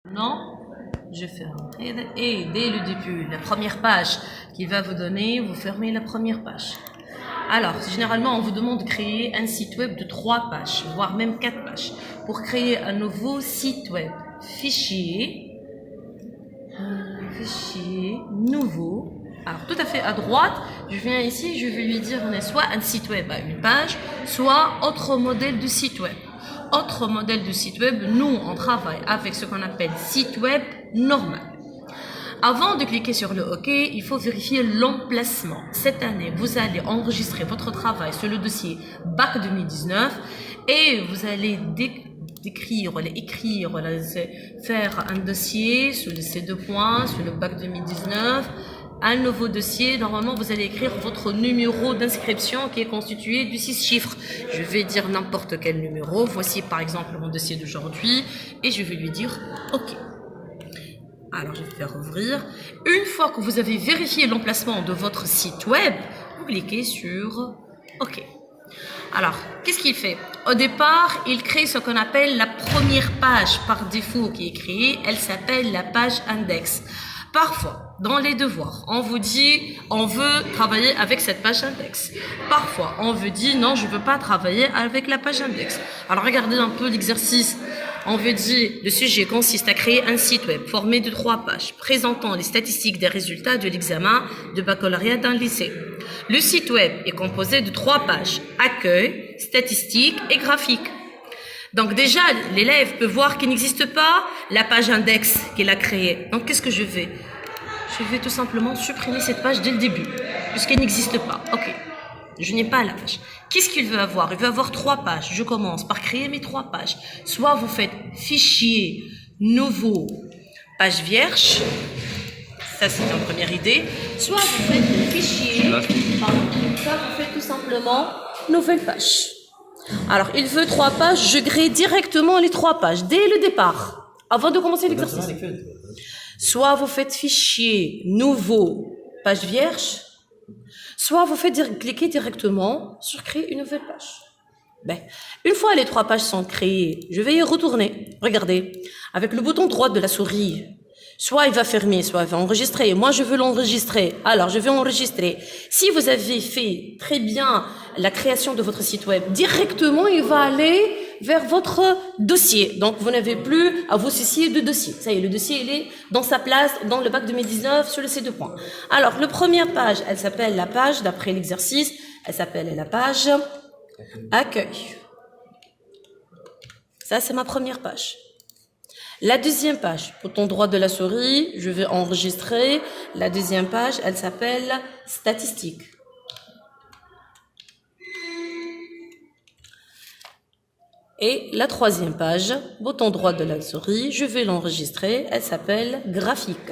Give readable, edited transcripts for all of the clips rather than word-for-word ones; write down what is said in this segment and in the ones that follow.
Non, je ferme. Et dès le début, la première page qu'il va vous donner, vous fermez la première page. Alors, généralement, on vous demande de créer un site web de 3 pages, voire même 4 pages. Pour créer un nouveau site web, fichier, nouveau. Alors, tout à fait à droite, je viens ici, je vais lui dire, on est soit un site web à une page, soit autre modèle de site web. Autre modèle de site web, nous, on travaille avec ce qu'on appelle site web normal. Avant de cliquer sur le OK, il faut vérifier l'emplacement. Cette année, vous allez enregistrer votre travail sur le dossier BAC 2019 et vous allez faire un dossier sur le C2 points, sur le BAC 2019, un nouveau dossier. Normalement, vous allez écrire votre numéro d'inscription qui est constitué de 6 chiffres. Je vais dire n'importe quel numéro. Voici par exemple mon dossier d'aujourd'hui et je vais lui dire OK. Alors, je vais faire ouvrir. Une fois que vous avez vérifié l'emplacement de votre site web, vous cliquez sur OK. Alors, qu'est-ce qu'il fait? Au départ, il crée ce qu'on appelle la première page par défaut qui est créée. Elle s'appelle la page index. Parfois, dans les devoirs, on vous dit on veut travailler avec cette page index. Parfois, on vous dit non, je ne veux pas travailler avec la page index. Alors, regardez un peu l'exercice. On veut dire le sujet consiste à créer un site web formé de 3 pages présentant les statistiques des résultats de l'examen de baccalauréat d'un lycée. Le site web est composé de 3 pages, accueil, statistiques et graphiques. Donc déjà, l'élève peut voir qu'il n'existe pas la page index qu'il a créée. Donc qu'est-ce que je vais? Je vais tout simplement supprimer cette page dès le début, puisqu'elle n'existe pas. Ok, je n'ai pas la page. Qu'est-ce qu'il veut avoir? Il veut avoir 3 pages. Je commence par créer mes 3 pages. Soit vous faites fichier, nouveau, page vierge. Ça, c'est une première idée. Soit vous faites fichier, soit vous faites tout simplement nouvelle page. Alors, il veut 3 pages, je crée directement les 3 pages, dès le départ, avant de commencer l'exercice. Soit vous faites fichier, nouveau, page vierge, soit vous faites cliquer directement sur créer une nouvelle page. Ben, une fois les 3 pages sont créées, je vais y retourner. Regardez, avec le bouton droit de la souris, soit il va fermer, soit il va enregistrer. Moi, je veux l'enregistrer. Alors, je vais enregistrer. Si vous avez fait très bien la création de votre site web, directement, il va aller vers votre dossier. Donc, vous n'avez plus à vous soucier de dossier. Ça y est, le dossier, il est dans sa place, dans le bac 2019, sur le C2 points. Alors, la première page, elle s'appelle la page, d'après l'exercice, elle s'appelle la page accueil. Ça, c'est ma première page. La deuxième page, bouton droit de la souris, je vais enregistrer. La deuxième page, elle s'appelle statistiques. Et la troisième page, bouton droit de la souris, je vais l'enregistrer. Elle s'appelle graphique.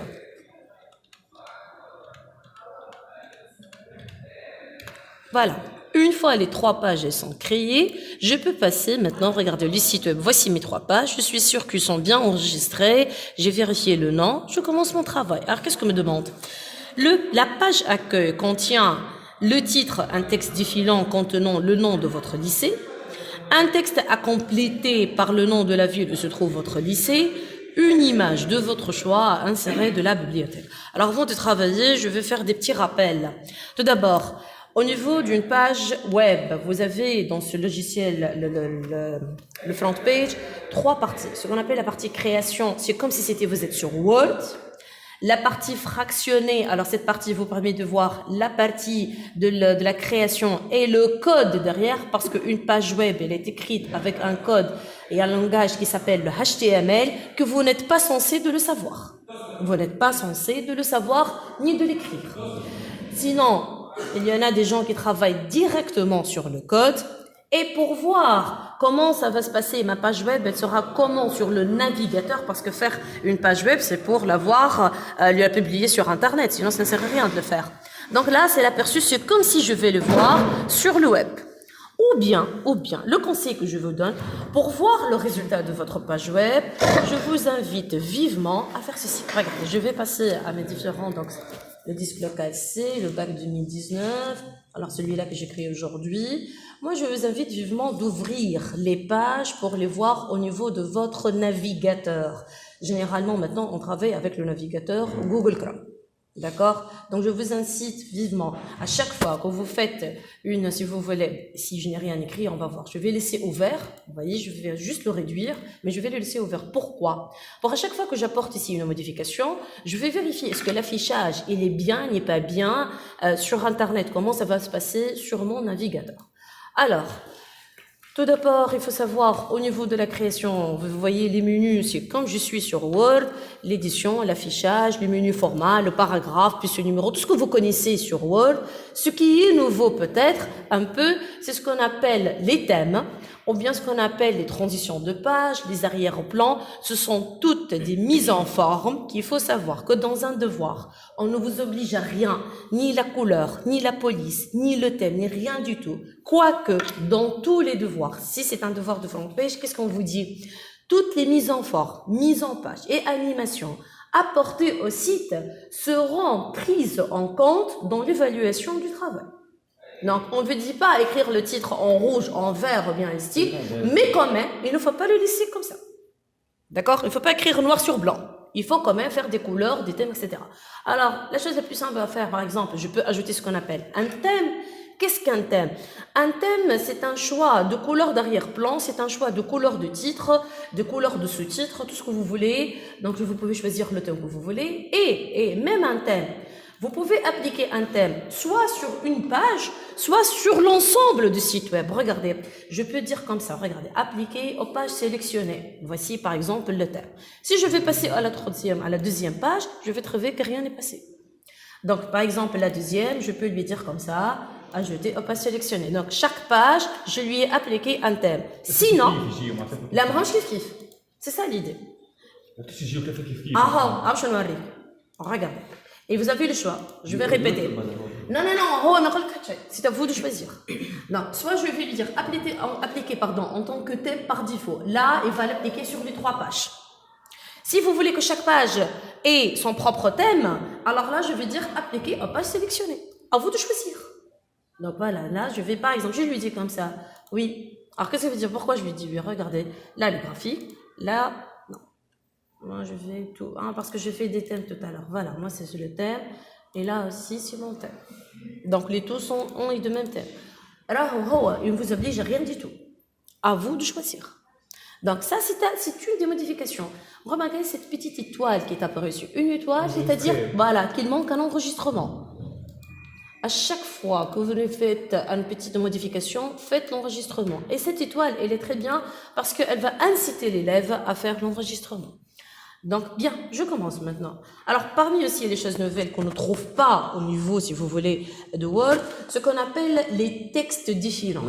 Voilà. Une fois les 3 pages sont créées, je peux passer maintenant, regardez le site web, voici mes 3 pages, je suis sûre qu'ils sont bien enregistrés, j'ai vérifié le nom, je commence mon travail. Alors qu'est-ce qu'on me demande? La page accueil contient le titre, un texte défilant contenant le nom de votre lycée, un texte à compléter par le nom de la ville où se trouve votre lycée, une image de votre choix à insérer de la bibliothèque. Alors avant de travailler, je vais faire des petits rappels. Tout d'abord, au niveau d'une page web, vous avez dans ce logiciel, le front page, 3 parties. Ce qu'on appelle la partie création, c'est comme si vous êtes sur Word. La partie fractionnée, alors cette partie vous permet de voir la partie de la création et le code derrière, parce qu'une page web, elle est écrite avec un code et un langage qui s'appelle le HTML, que vous n'êtes pas censé de le savoir. Vous n'êtes pas censé de le savoir ni de l'écrire. Sinon, il y en a des gens qui travaillent directement sur le code. Et pour voir comment ça va se passer, ma page web, elle sera comment sur le navigateur, parce que faire une page web, c'est pour l'avoir, lui la publier sur Internet, sinon ça ne sert à rien de le faire. Donc là, c'est l'aperçu, c'est comme si je vais le voir sur le web. Ou bien, le conseil que je vous donne, pour voir le résultat de votre page web, je vous invite vivement à faire ceci. Regardez, je vais passer à mes différents, donc le disque local C, le bac 2019, alors celui-là que j'ai créé aujourd'hui. Moi, je vous invite vivement d'ouvrir les pages pour les voir au niveau de votre navigateur. Généralement, maintenant, on travaille avec le navigateur Google Chrome. D'accord? Donc, je vous incite vivement, à chaque fois que vous faites si vous voulez, si je n'ai rien écrit, on va voir. Je vais laisser ouvert. Vous voyez, je vais juste le réduire, mais je vais le laisser ouvert. Pourquoi? Pour à chaque fois que j'apporte ici une modification, je vais vérifier est-ce que l'affichage, il est bien, il n'est pas bien, sur Internet. Comment ça va se passer sur mon navigateur? Alors, tout d'abord, il faut savoir, au niveau de la création, vous voyez les menus, c'est comme je suis sur Word, l'édition, l'affichage, le menu format, le paragraphe, puis ce numéro, tout ce que vous connaissez sur Word. Ce qui est nouveau peut-être, un peu, c'est ce qu'on appelle les thèmes, ou bien ce qu'on appelle les transitions de page, les arrière-plans. Ce sont toutes des mises en forme qu'il faut savoir que dans un devoir, on ne vous oblige à rien, ni la couleur, ni la police, ni le thème, ni rien du tout. Quoique, dans tous les devoirs, si c'est un devoir de front page, qu'est-ce qu'on vous dit? Toutes les mises en forme, mises en page et animations apportées au site seront prises en compte dans l'évaluation du travail. Donc, on ne vous dit pas écrire le titre en rouge, en vert ou bien en style, mais quand même, il ne faut pas le laisser comme ça. D'accord? Il ne faut pas écrire noir sur blanc. Il faut quand même faire des couleurs, des thèmes, etc. Alors, la chose la plus simple à faire, par exemple, je peux ajouter ce qu'on appelle un thème. Qu'est-ce qu'un thème? Un thème, c'est un choix de couleur d'arrière-plan, c'est un choix de couleur de titre, de couleur de sous-titre, tout ce que vous voulez. Donc, vous pouvez choisir le thème que vous voulez. Et même un thème, vous pouvez appliquer un thème soit sur une page, soit sur l'ensemble du site web. Regardez, je peux dire comme ça, regardez, appliquer aux pages sélectionnées. Voici par exemple le thème. Si je vais passer à la deuxième page, je vais trouver que rien n'est passé. Donc par exemple la deuxième, je peux lui dire comme ça, ajouter aux pages sélectionnées. Donc chaque page, je lui ai appliqué un thème. Sinon, la branche kif. C'est ça l'idée. Regardez. Et vous avez le choix. Je vais répéter. Non, c'est à vous de choisir. Non, soit je vais lui dire appliquer en tant que thème par défaut. Là, il va l'appliquer sur les 3 pages. Si vous voulez que chaque page ait son propre thème, alors là, je vais dire appliquer aux pages sélectionnées. À vous de choisir. Donc voilà, là, je vais par exemple, je lui dis comme ça. Oui. Alors, qu'est-ce que ça veut dire? Pourquoi je lui dis? Oui, regardez. Là, le graphique. Là, moi, je fais tout. Parce que je fais des thèmes tout à l'heure. Voilà, moi, c'est sur le thème. Et là aussi, c'est mon thème. Donc, les tous ont et de même thème. Alors, il ne vous oblige à rien du tout. À vous de choisir. Donc, ça, c'est une des modifications. Remarquez cette petite étoile qui est apparue sur une étoile, c'est-à-dire, voilà, qu'il manque un enregistrement. À chaque fois que vous faites une petite modification, faites l'enregistrement. Et cette étoile, elle est très bien parce qu'elle va inciter l'élève à faire l'enregistrement. Donc, bien, je commence maintenant. Alors, parmi aussi les choses nouvelles qu'on ne trouve pas au niveau, si vous voulez, de Word, ce qu'on appelle les textes défilants.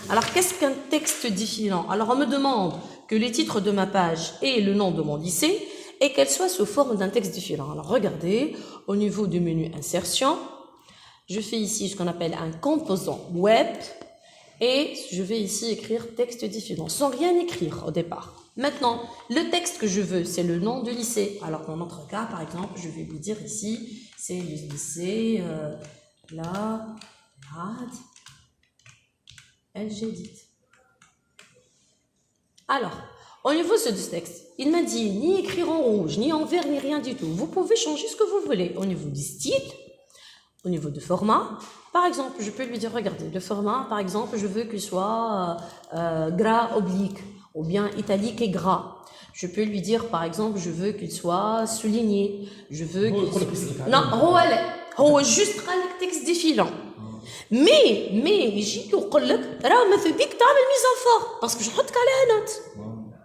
Alors, qu'est-ce qu'un texte défilant? Alors, on me demande que les titres de ma page et le nom de mon lycée et qu'elle soit sous forme d'un texte défilant. Alors, regardez, au niveau du menu insertion, je fais ici ce qu'on appelle un composant web et je vais ici écrire texte défilant sans rien écrire au départ. Maintenant, le texte que je veux, c'est le nom du lycée. Alors, dans notre cas, par exemple, je vais vous dire ici, c'est le lycée LGDIT. Alors, au niveau de ce texte, il m'a dit ni écrire en rouge, ni en vert, ni rien du tout. Vous pouvez changer ce que vous voulez au niveau du style, au niveau du format. Par exemple, je peux lui dire, regardez, le format, par exemple, je veux qu'il soit gras oblique, ou bien italique et gras. Je peux lui dire, par exemple, je veux qu'il soit souligné. Je veux qu'il soit... Non, juste un texte défilant. Mais, j'ai dit, ما في بيك تعمل mise en forme, parce que je حطك عليها note.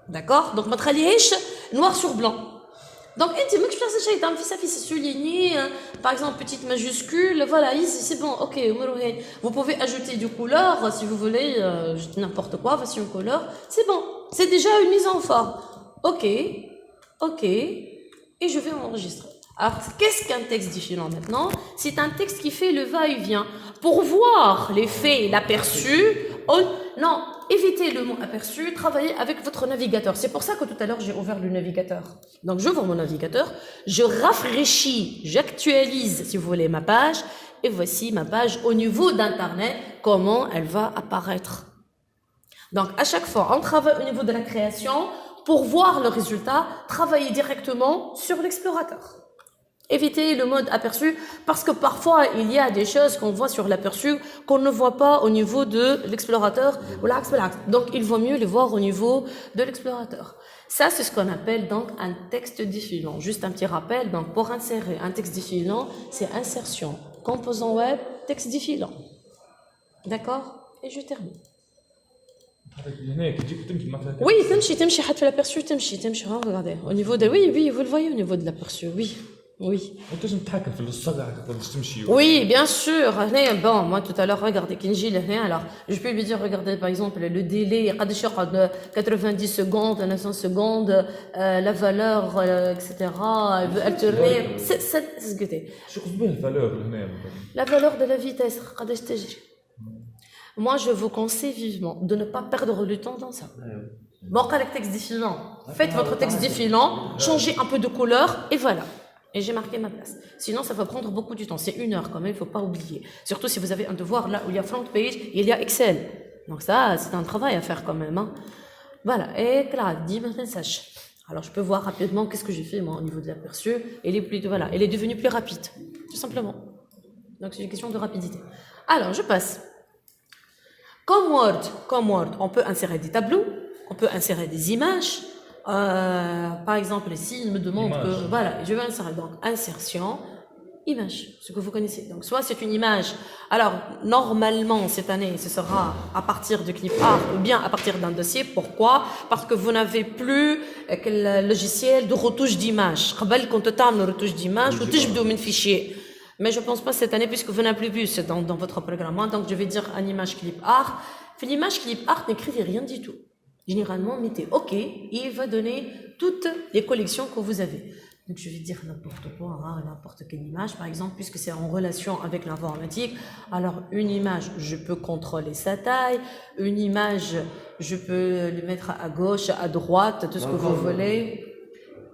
D'accord? Donc, ما تخليهاش noir sur blanc. Donc, tu me fais ça, c'est souligné, par exemple, petite majuscule, voilà, ici, c'est bon, ok, vous pouvez ajouter du couleur, si vous voulez, n'importe quoi, voici une couleur, c'est bon, c'est déjà une mise en forme. Ok, et je vais enregistrer. Alors, qu'est-ce qu'un texte défilant maintenant? C'est un texte qui fait le va-et-vient. Pour voir l'effet, l'aperçu, non, évitez le mot aperçu, travaillez avec votre navigateur. C'est pour ça que tout à l'heure, j'ai ouvert le navigateur. Donc, j'ouvre mon navigateur, je rafraîchis, j'actualise, si vous voulez, ma page. Et voici ma page au niveau d'Internet, comment elle va apparaître. Donc, à chaque fois, on travaille au niveau de la création, pour voir le résultat, travaillez directement sur l'explorateur. Évitez le mode aperçu parce que parfois il y a des choses qu'on voit sur l'aperçu qu'on ne voit pas au niveau de l'explorateur ou l'axe. Donc il vaut mieux les voir au niveau de l'explorateur. Ça c'est ce qu'on appelle donc un texte défilant. Juste un petit rappel, donc pour insérer un texte défilant, c'est insertion, composant web, texte défilant. D'accord? Et je termine. Oui, تمشي حتى في l'aperçu تمشي regardez au niveau de oui vous le voyez au niveau de l'aperçu oui. Oui, bien sûr. Bon, moi tout à l'heure, regardez, alors, je peux lui dire, regardez, par exemple, le délai, 90 secondes, 900 secondes, la valeur, etc. Elle te met. C'est ce que t'es. La valeur de la vitesse, moi, je vous conseille vivement de ne pas perdre le temps dans ça. Bon, avec texte défilant, faites votre texte défilant, changez un peu de couleur, et voilà. Et j'ai marqué ma place. Sinon, ça va prendre beaucoup de temps. C'est 1 heure quand même, il ne faut pas oublier. Surtout si vous avez un devoir là où il y a front page, il y a Excel. Donc ça, c'est un travail à faire quand même. Hein. Voilà. Et là, dis maintenant, sache. Alors, je peux voir rapidement qu'est-ce que j'ai fait moi au niveau de l'aperçu. Elle est devenue plus rapide, tout simplement. Donc, c'est une question de rapidité. Alors, je passe. Comme Word, on peut insérer des tableaux, on peut insérer des images. Par exemple, ici, il me demande que, voilà, je vais insérer, donc, insertion, image, ce que vous connaissez. Donc, soit c'est une image, alors, normalement, cette année, ce sera à partir de ClipArt ou bien à partir d'un dossier. Pourquoi? Parce que vous n'avez plus quel logiciel de retouche d'image. قبل كنت تعملوا retouche d'image وتجبدوا من fichier. Mais je ne pense pas cette année puisque vous n'avez plus dans votre programme. Donc, je vais dire une image ClipArt. Puis l'image ClipArt, n'écrivez rien du tout. Généralement, mettez OK et il va donner toutes les collections que vous avez. Donc, je vais dire n'importe quoi, hein, n'importe quelle image, par exemple, puisque c'est en relation avec l'informatique. Alors, une image, je peux contrôler sa taille. Une image, je peux le mettre à gauche, à droite, tout ce que vous voulez.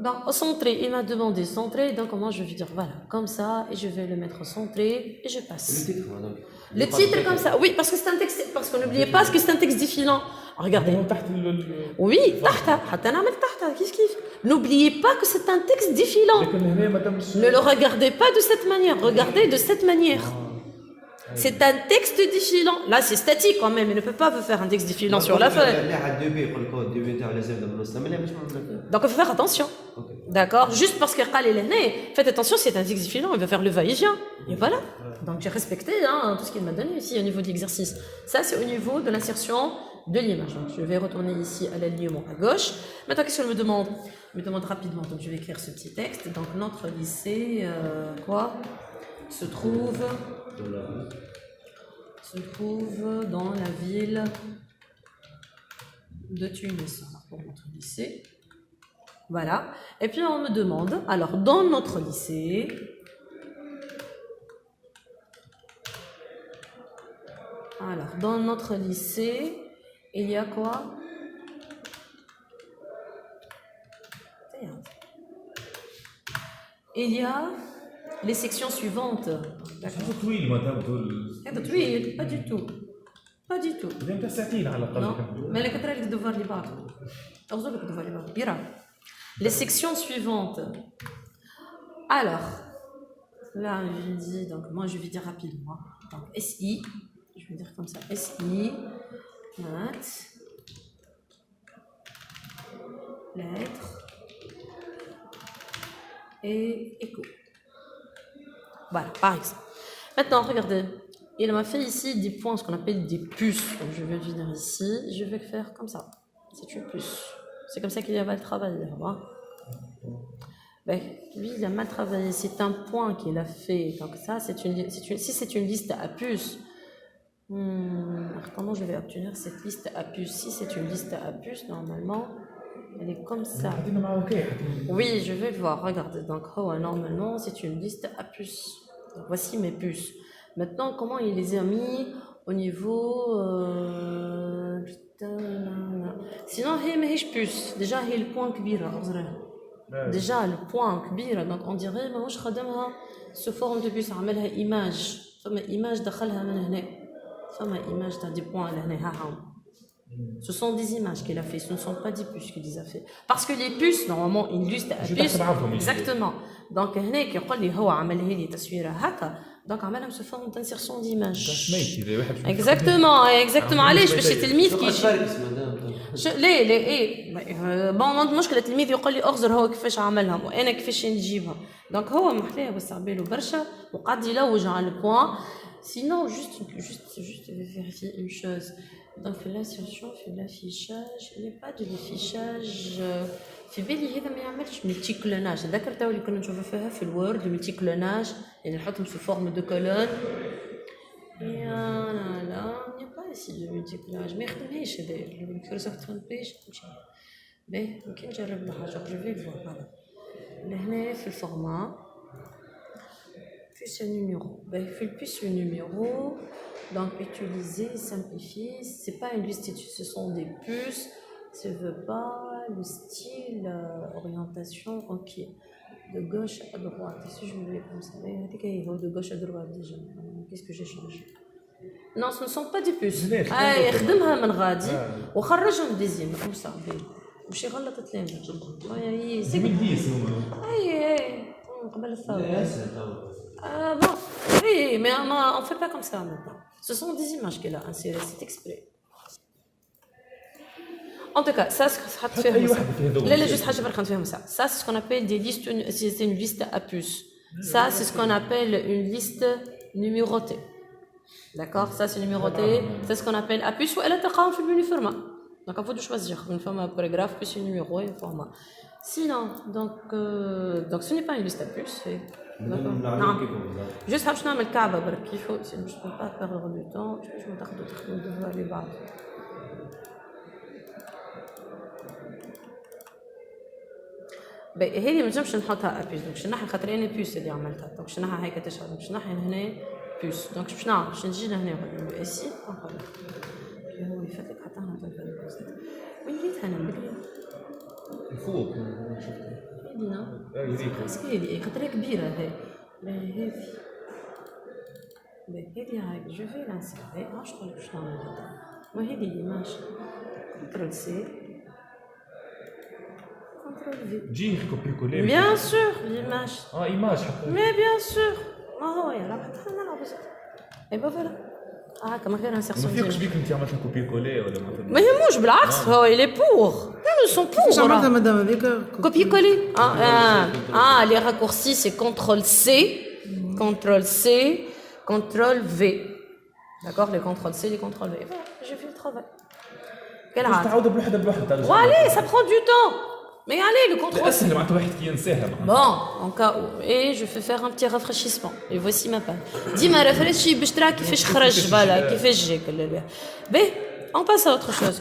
Donc, centré, il m'a demandé centré, donc moi je vais dire voilà, comme ça, et je vais le mettre centré, et je passe. Le titre comme ça, oui, parce que c'est un texte, parce que n'oubliez pas que c'est un texte défilant. Regardez. Oui, n'oubliez pas que c'est un texte défilant. Ne le regardez pas de cette manière, regardez de cette manière. C'est un texte défilant. Là, c'est statique quand même. Il ne peut pas vous faire un texte défilant sur la feuille. Donc, il faut faire attention. D'accord? Juste parce qu'il est né, faites attention, c'est un texte défilant, il va faire le va-et-vient. Et voilà. Donc, j'ai respecté tout ce qu'il m'a donné ici au niveau de l'exercice. Ça, c'est au niveau de l'insertion de l'image. Donc, je vais retourner ici à l'alignement à gauche. Maintenant, qu'est-ce qu'il me demande? Il me demande rapidement. Donc, je vais écrire ce petit texte. Donc, notre lycée, se trouve dans la ville de Tunis pour notre lycée. Voilà. Et puis on me demande, alors dans notre lycée, il y a quoi? Il y a les sections suivantes. Pas du tout. Pas du tout. Non. Mais les devoirs les sections suivantes. Alors, là, je dis, donc moi je vais dire rapidement. Donc, SI, je vais dire comme ça, SI, maths, lettres et éco. Voilà, par exemple. Maintenant, regardez, il m'a fait ici des points, ce qu'on appelle des puces. Donc, je vais venir ici, je vais le faire comme ça. C'est une puce. C'est comme ça qu'il a mal travaillé. Ben, lui, il a mal travaillé. C'est un point qu'il a fait. Donc, ça, si c'est une liste à puces, comment je vais obtenir cette liste à puces? Si c'est une liste à puces, normalement, elle est comme ça. Oui, je vais le voir. Regardez. Donc, normalement, c'est une liste à puces. Donc, voici mes puces. Maintenant, comment il les a mis au niveau... Sinon, il y a puce. Déjà, il y a le point kbira. Déjà, le point kbira. Donc, on dirait que je vais sous forme de puce. On va image. Une image دخلها من هنا. Une image des points là. Ce sont des images qu'il a fait, ce ne sont pas des puces qu'il les a fait. Parce que les puces, normalement, une liste à puces. Exactement. Donc, هنا كيقول لي هو عملها لي تصويره هكا، دونك عملها سو فورم d'insertion d'image. اكزاكتومون علاش باش التلميذ كي يجي لا ايه بون مشكله التلميذ يقول لي اغزر هو كيفاش عملها وانا كيفاش نجيبها. دونك هو محلاه وسع باله برشا وقعد يلوج على البوان. Sinon, juste vérifier une chose. Donc, l'insertion, l'affichage, il n'y a pas de l'affichage. في بالي هذا ما يعملش ملتي كلوناج. ذكرتوا اللي كنا نشوفوا فيها في الوورد الملتي كلوناج يعني نحطهم سو فورم دو كولون. لا لا il n'y a pas ici de multi clonage. ما يخدمهاش هذا المايكروسوفت فرونت بيج. باهي يمكن نجرب له حاجه جو في فوا لهنا في الفورما puce et numéro. Ben, il fait le puce et numéro. Donc, utiliser, simplifier. C'est pas une liste, ce sont des puces. Ça veut pas le style, orientation, ok. De gauche à droite. Et si je me mets comme ça, de gauche à droite déjà. Qu'est-ce que j'ai changé? Non, ce ne sont pas des puces. يخدمها من غادي وخرجهم ديزيام comme ça. مش يغلط التلاميذ. 2010 هما. اي قبل الثورة. Bon, oui, mais on ne fait pas comme ça maintenant. Ce sont des images qu'elle a insérées, c'est exprès. En tout cas, ça, c'est ce qu'on appelle des listes, c'est une liste à puces. Ça, c'est ce qu'on appelle une liste numérotée. D'accord? Ça, c'est numéroté. C'est ce qu'on appelle à puces ou elle est en format. Donc, il faut choisir une format paragraphe, plus un numéro et un format. Sinon, donc ce n'est pas une liste à puces. نعم جوست باش نعمل كعبه برك كيفو باش نبقى بيغ دو طون باش ما تاخذوا الدوار اللي بعد. باهي هذه ما نجمش نحطها ابيس دونك باش نحي خاطر انا بيس اللي عملتها دونك باش نحي هيك تشعل باش نحي هنا بيس دونك باش نعمل باش نجي لهنا نقول اسي نقول هو يفاتك حتى انا نفاتك وين لقيتها انا بكري فوق شفتها هذه اسكو هذه خاطر كبيره هاي هذه هذه هاي جو في لانسي واش نقول باش نعمل هذا وهذه ليماج كنترول سي كنترول في تجي كوبي كولي بيان سور ليماج ايماج حتى مي بيان سور ما هو يلا حتى نلعب اي با فوالا هاكا ما غير انسيرسيون ما فيكش بيك انت عملت كوبي كولي ولا ما يهموش بالعكس هو الي بور nous sont pour. J'ai عملتها مدام هذيك copier-coller. Les raccourcis c'est CTRL V. D'accord, les CTRL-C, les CTRL-V. Voilà, j'ai fait le travail. Quelle rate. تعاود بوحدها allez, ça prend du temps. Mais allez, le contrôle. اسهل معناتها واحد كي ينساها. Bon, en cas où. Et je fais faire un petit rafraîchissement. Et voici ma page. ديما رافرشي باش ترى كيفاش خرج فوالا كيفاش جاك. on passe à autre chose.